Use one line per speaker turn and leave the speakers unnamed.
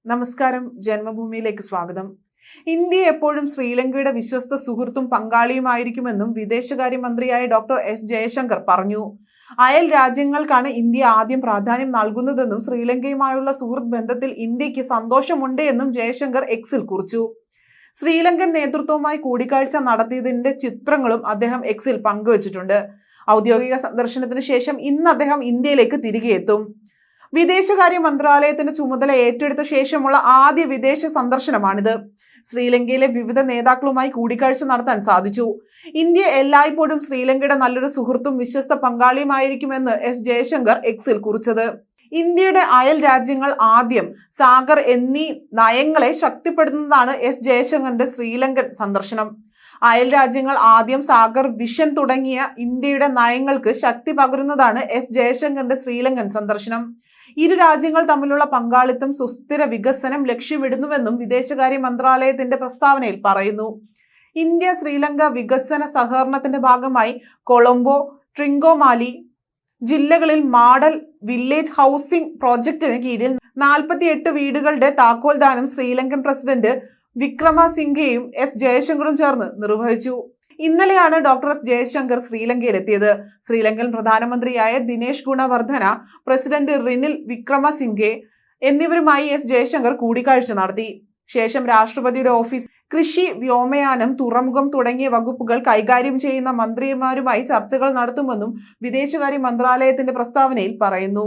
നമസ്കാരം, ജന്മഭൂമിയിലേക്ക് സ്വാഗതം. ഇന്ത്യ എപ്പോഴും ശ്രീലങ്കയുടെ വിശ്വസ്ത സുഹൃത്തും പങ്കാളിയുമായിരിക്കുമെന്നും വിദേശകാര്യമന്ത്രിയായ ഡോക്ടർ എസ് ജയശങ്കർ പറഞ്ഞു. അയൽ രാജ്യങ്ങൾക്കാണ് ഇന്ത്യ ആദ്യം പ്രാധാന്യം നൽകുന്നതെന്നും ശ്രീലങ്കയുമായുള്ള സുഹൃത്ത് ബന്ധത്തിൽ ഇന്ത്യക്ക് സന്തോഷമുണ്ട് എന്നും ജയശങ്കർ എക്സിൽ കുറിച്ചു. ശ്രീലങ്കൻ നേതൃത്വവുമായി കൂടിക്കാഴ്ച നടത്തിയതിന്റെ ചിത്രങ്ങളും അദ്ദേഹം എക്സിൽ പങ്കുവച്ചിട്ടുണ്ട്. ഔദ്യോഗിക സന്ദർശനത്തിന് ശേഷം ഇന്ന് അദ്ദേഹം ഇന്ത്യയിലേക്ക് തിരികെ എത്തും. വിദേശകാര്യ മന്ത്രാലയത്തിന്റെ ചുമതല ഏറ്റെടുത്ത ശേഷമുള്ള ആദ്യ വിദേശ സന്ദർശനമാണിത്. ശ്രീലങ്കയിലെ വിവിധ നേതാക്കളുമായി കൂടിക്കാഴ്ച നടത്താൻ സാധിച്ചു. ഇന്ത്യ എല്ലായ്പ്പോഴും ശ്രീലങ്കയുടെ നല്ലൊരു സുഹൃത്തും വിശ്വസ്ത പങ്കാളിയുമായിരിക്കുമെന്ന് എസ് ജയശങ്കർ എക്സിൽ കുറിച്ചത്. ഇന്ത്യയുടെ അയൽ രാജ്യങ്ങൾ ആദ്യം, സാഗർ എന്നീ നയങ്ങളെ ശക്തിപ്പെടുത്തുന്നതാണ് എസ് ജയശങ്കറിന്റെ ശ്രീലങ്കൻ സന്ദർശനം. അയൽ രാജ്യങ്ങൾ ആദ്യം, സാഗർ വിഷൻ തുടങ്ങിയ ഇന്ത്യയുടെ നയങ്ങൾക്ക് ശക്തി പകരുന്നതാണ് എസ് ജയശങ്കറിന്റെ ശ്രീലങ്കൻ സന്ദർശനം. ഇരു രാജ്യങ്ങൾ തമ്മിലുള്ള പങ്കാളിത്തം സുസ്ഥിര വികസനം ലക്ഷ്യമിടുന്നുവെന്നും വിദേശകാര്യ മന്ത്രാലയത്തിന്റെ പ്രസ്താവനയിൽ പറയുന്നു. ഇന്ത്യ ശ്രീലങ്ക വികസന സഹകരണത്തിന്റെ ഭാഗമായി കൊളംബോ, ട്രിങ്കോമാലി ജില്ലകളിൽ മാഡൽ വില്ലേജ് ഹൗസിംഗ് പ്രോജക്ടിന് കീഴിൽ 48 വീടുകളുടെ താക്കോൽദാനം ശ്രീലങ്കൻ പ്രസിഡന്റ് വിക്രമസിംഘെയും എസ് ജയശങ്കറും ചേർന്ന് നിർവഹിച്ചു. ഇന്നലെയാണ് ഡോക്ടർ എസ് ജയശങ്കർ ശ്രീലങ്കയിലെത്തിയത്. ശ്രീലങ്കൻ പ്രധാനമന്ത്രിയായ ദിനേശ് ഗുണവർദ്ധന, പ്രസിഡന്റ് റിനിൽ വിക്രമസിംഘെ എന്നിവരുമായി എസ് ജയശങ്കർ കൂടിക്കാഴ്ച നടത്തി. ശേഷം രാഷ്ട്രപതിയുടെ ഓഫീസ്, കൃഷി, വ്യോമയാനം, തുറമുഖം തുടങ്ങിയ വകുപ്പുകൾ കൈകാര്യം ചെയ്യുന്ന മന്ത്രിമാരുമായി ചർച്ചകൾ നടത്തുമെന്നും വിദേശകാര്യ മന്ത്രാലയത്തിന്റെ പ്രസ്താവനയിൽ പറയുന്നു.